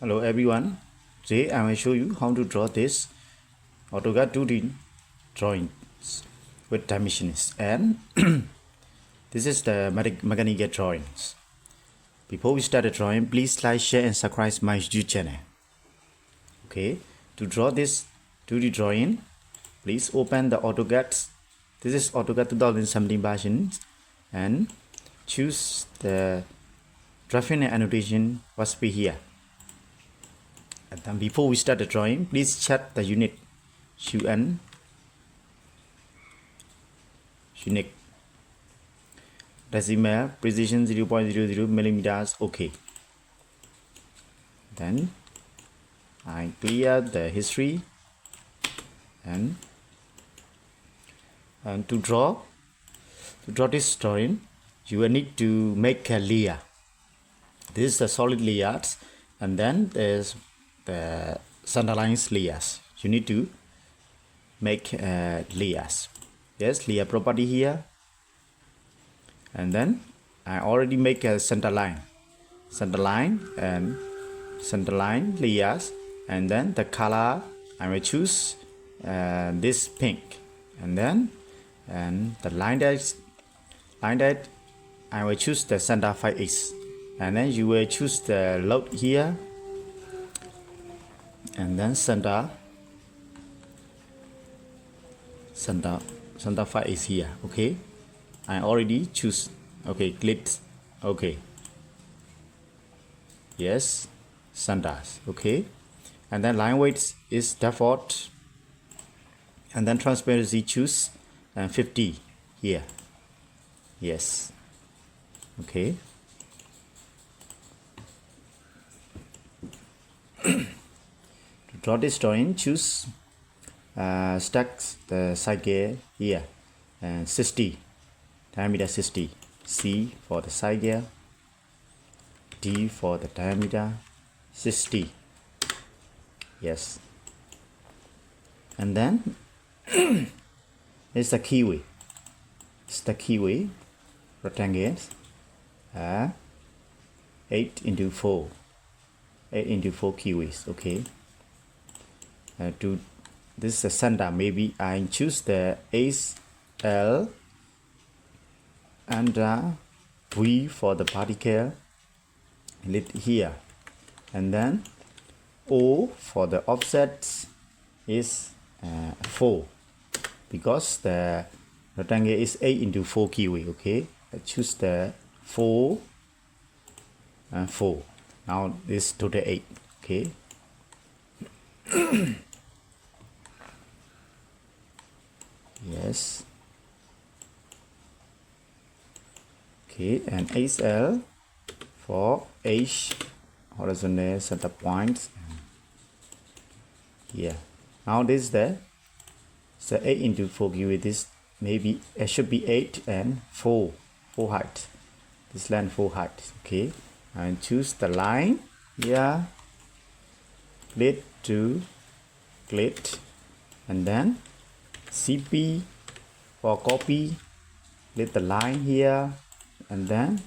Hello everyone, today I will show you how to draw this AutoCAD 2D drawings with dimensions, and this is the mechanical drawings. Before we start the drawing, please like, share and subscribe my YouTube channel. Okay, to draw this 2D drawing, please open the AutoCAD. This is AutoCAD 2017 version, and choose the drafting and annotation must be here. And then before we start the drawing, please check the unit unit decimal precision 0.00 millimeters. Okay, then I clear the history, and to draw this drawing, you will need to make a layer. This is the solid layers, and then there's the center lines layers. You need to make layers. Yes, layer property here, and then I already make a center line and center line layers, and then the color I will choose this pink, and then the line that I will choose the center 5x, and then you will choose the load here, and then center 5 is here. Okay, I already choose. Okay, click. Okay, yes, centers. Okay, and then line weight is default, and then transparency choose 50 here. Yes. Okay. To draw this drawing, choose stack the side gear here, and 60 diameter 60. C for the side gear, D for the diameter 60. Yes. And then it's the keyway. Rectangle 8 into 4 keyways. Okay, to this is the center. Maybe I choose the SL and V for the particle lit here, and then O for the offset is 4, because the rectangle is 8 into 4 keyway. Okay, I choose the 4 and 4. Now this total 8. Okay. Yes. Okay, and HL for H horizontal center points here. Now this is the 8 into 4 keyway. This maybe it should be 8 and 4 height. This length 4 height. Okay, and choose the line here, click to click, and then CP for copy, click the line here, and then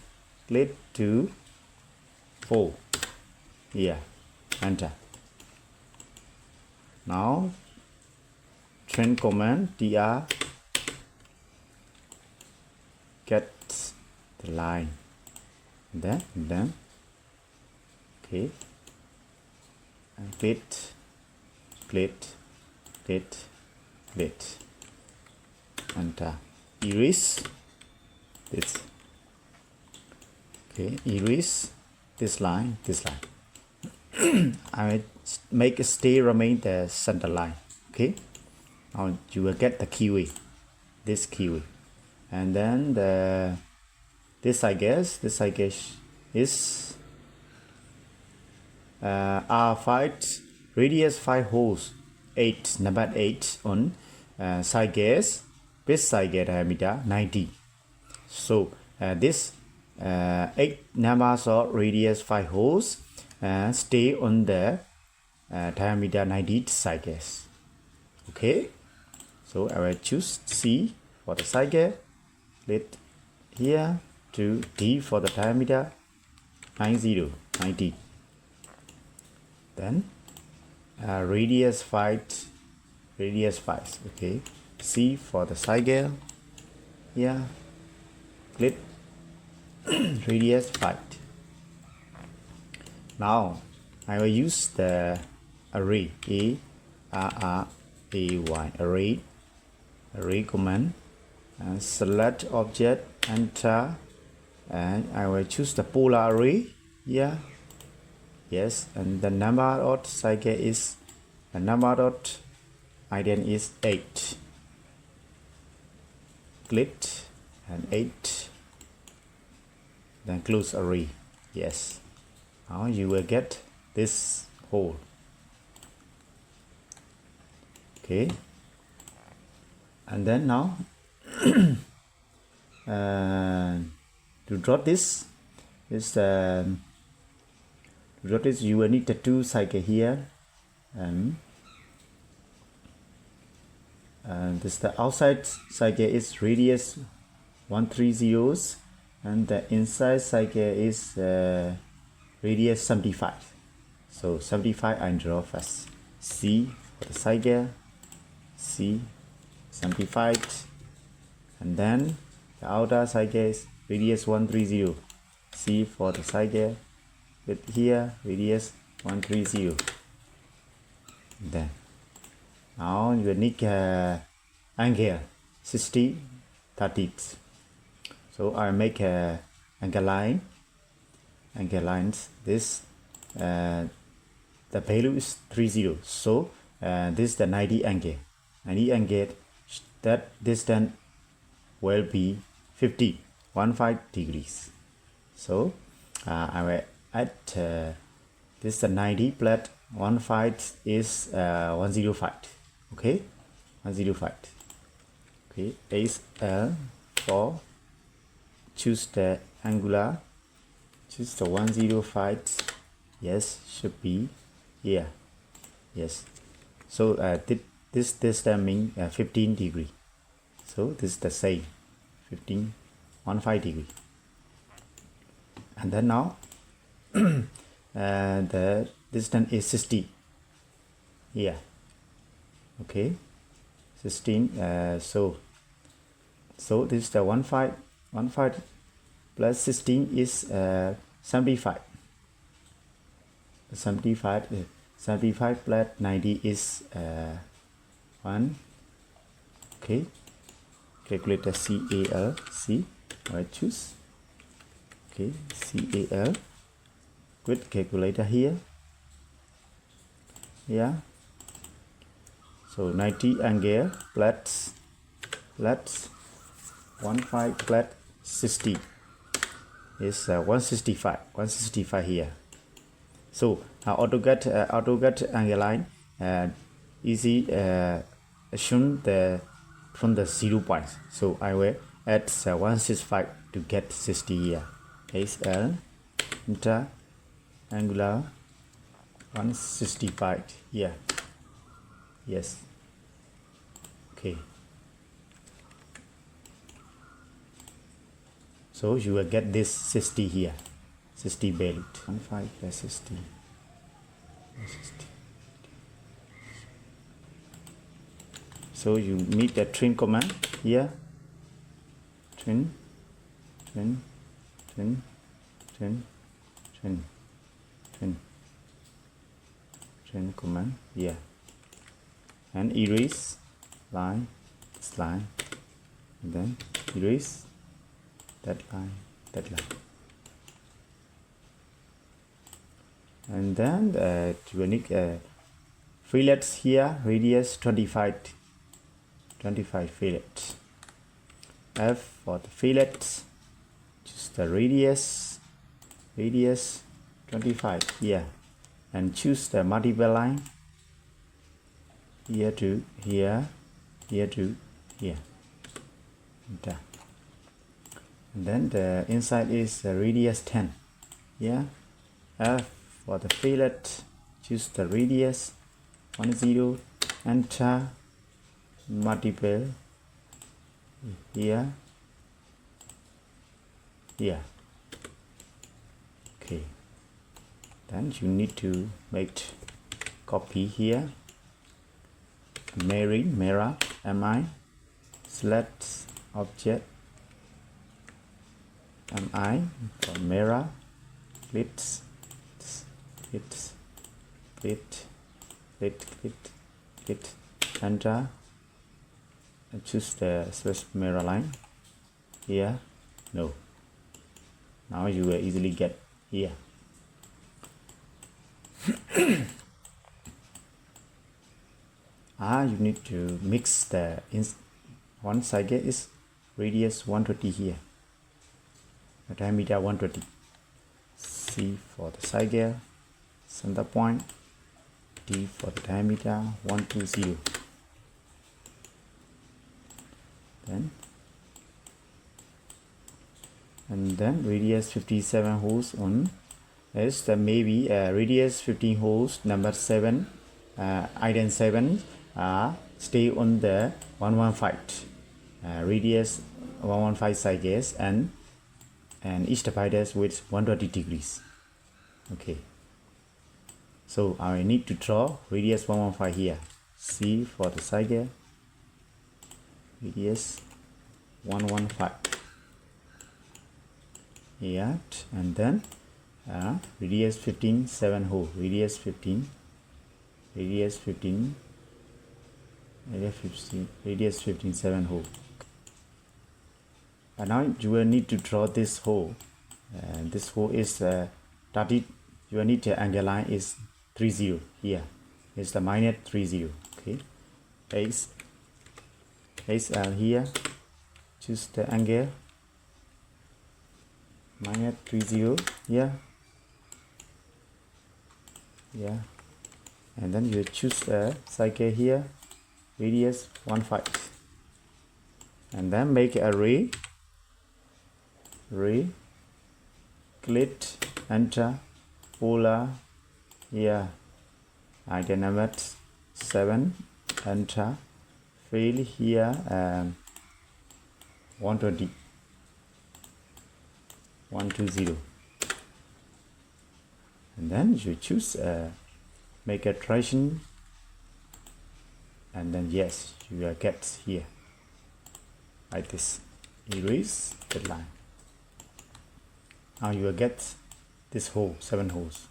click to 4 here, enter. Now train command tr get the line, and then okay, and click, enter. Erase this. Okay, erase this line. I will make it stay remain the center line. Okay, now you will get the keyway, this keyway, and then this I guess is R5 radius 5 holes, 8 number 8 on side gears, base side gear diameter 90. So this 8 numbers of radius 5 holes stay on the diameter 90 side gears. Okay, so I will choose C for the side gear, click here to D for the diameter 90. Then radius 5, okay. C for the cycle. Here, click radius 5. Now I will use the array array command, and select object, enter, and I will choose the polar array here. Yes, and the number of cycle is the number of ident is 8. Click and 8. Then close array. Yes. Now you will get this hole. Okay. And then now to draw this is you will need the 2 cycle here, and this the outside cycle is radius 130, and the inside cycle is radius 75. So 75 I draw first. C for the cycle, C 75, and then the outer cycle is radius 130. C for the cycle with here radius 130. Then now you need angle 60 30. So I make a angle lines. This the value is 30. So this is the 90 angle. That distance will be 15 degrees. So I will add this 90 plus 15 is 105. Okay, 105. Okay, AL for choose the angular, choose the 105. Yes, should be here. Yes. So this distance means 15 degree. So this is the same 15 degree. And then now the distance is 60 here. Okay, 16. So this is the 15 plus 16 is 75. 75 plus 90 is 1. Okay, calculate the CAL. C I choose. Okay, CAL. With calculator here. Yeah. So 90 angle plus 15 plus 60 is 165. 165 here. So Auto CAD angle line easy assume from the 0 points. So I will add 165 to get 60 here. SL enter angular 165 here. Yes. Okay. So you will get this 60 here. 60 value. 15 plus 60. 60. So you need the trim command here. Trim command here. And erase line, this line, and then erase that line. And then you need fillets here, radius 25 fillets. F for the fillets, just the radius 25 here, and choose the multiple line here to here, here to here. Done. And then the inside is radius 10. Yeah. F for the fillet, choose the radius 10, enter, multiple here. Okay. Then you need to make copy here, mirror, mi, select object, mi, for mirror, click, enter, and choose the specific mirror line here. No. Now you will easily get here. You need to mix the one side is radius 120 here, the diameter 120. C for the side gear, center point, D for the diameter 120. Then radius 57 holes on is the maybe radius 15 holes number 7 item 7 stay on the 115 radius 115 side gears and each dividers with 120 degrees. Okay, so I need to draw radius 115 here. C for the side gear, radius 115 here, and then radius 15 7 hole, radius 15 7 hole. And now you will need to draw this hole, and this hole is 30. You will need the angle line is 30 here. It's the minus 30. Okay, X here, choose the angle minus 30 here. Yeah, and then you choose a cycle here, radius 15, and then make a ray, click, enter, polar here, item number 7, enter, fill here 120, and then you choose make a tracing, and then yes, you will get here like this, erase the line. Now you will get this hole, 7 holes,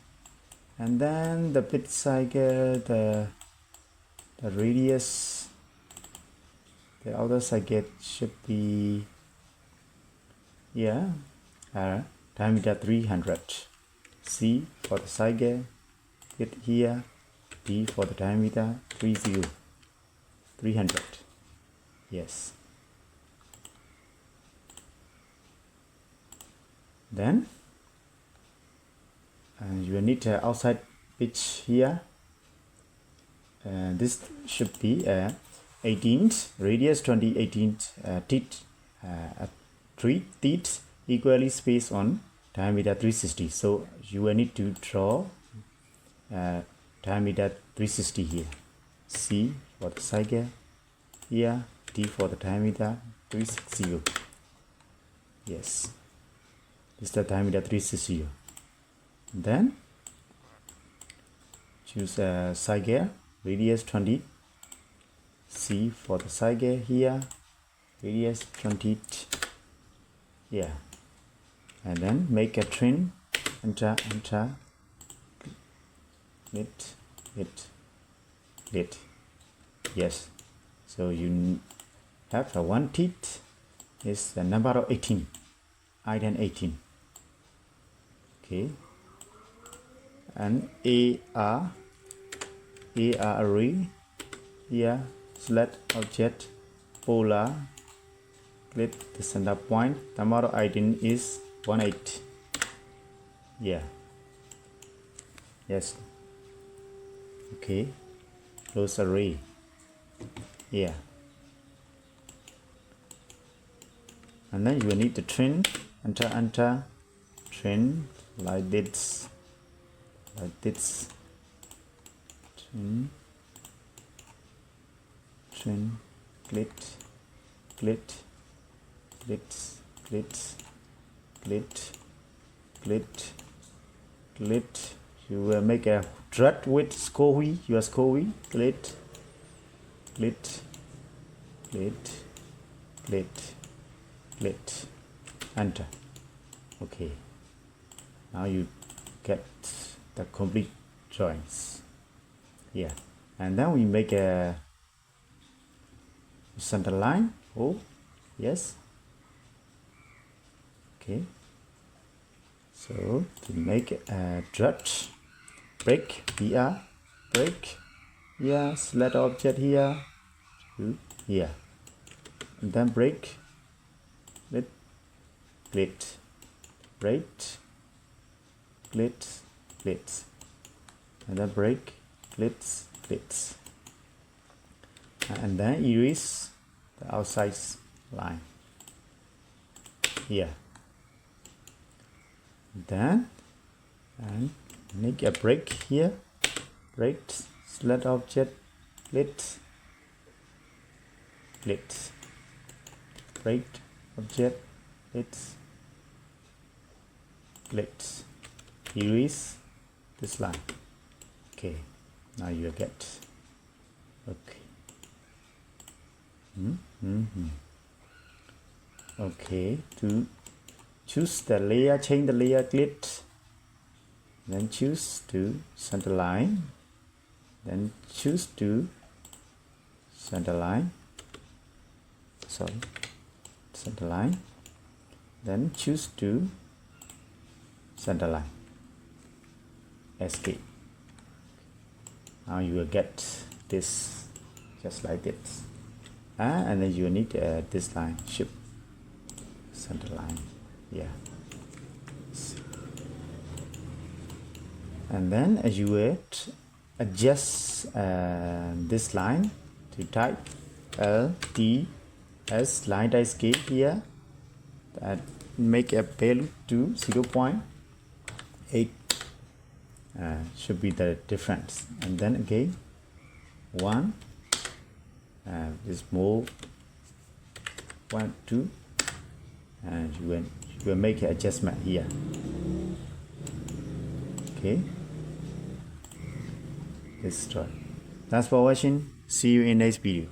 and then the bit cycle, the radius, the outer cycle should be diameter 300. C for the cycle, hit here, D for the diameter 300. Yes. Then you will need outside pitch here, and this should be 18th radius 20 18th teeth, 3 teeth equally spaced on diameter 360. So you will need to draw diameter 360 here. C for the cycle here, D for the diameter 360. Yes, this is the diameter 360. Then choose a side gear, radius 20. C for the side gear here, radius 20 here, and then make a trim, enter, lit. Yes, so you have one teeth is the number of 18, item 18. Okay, and AR array here, select object, polar, click the center point, number of item is 18. Yeah, yes. Okay, close array here, and then you will need to trim, enter, trim like this, trim, click, you you will make a thread with score wheel, your score wheel, click, enter. Okay, now you get the complete drawings here. And then we make a center line. Oh yes, okay. So to make a thread, break here, break here, select object here to here, and then break, click, break, click, and then break, click, and then erase the outside line here. Then and make a break here, break, select object, click, break object, click, erase this line. Okay, now you get okay. Okay, to choose the layer, change the layer, click, then choose to center line, then choose to center line, then choose to center line, escape. Now you will get this just like this, and then you need this line, shift center line, yeah. And then as you will adjust this line to type LTS line type scale here, that make a value to 0.8 should be the difference. And then again 1 is more 1 2, and you will make an adjustment here. Okay, this is right. Thanks for watching. See you in next video.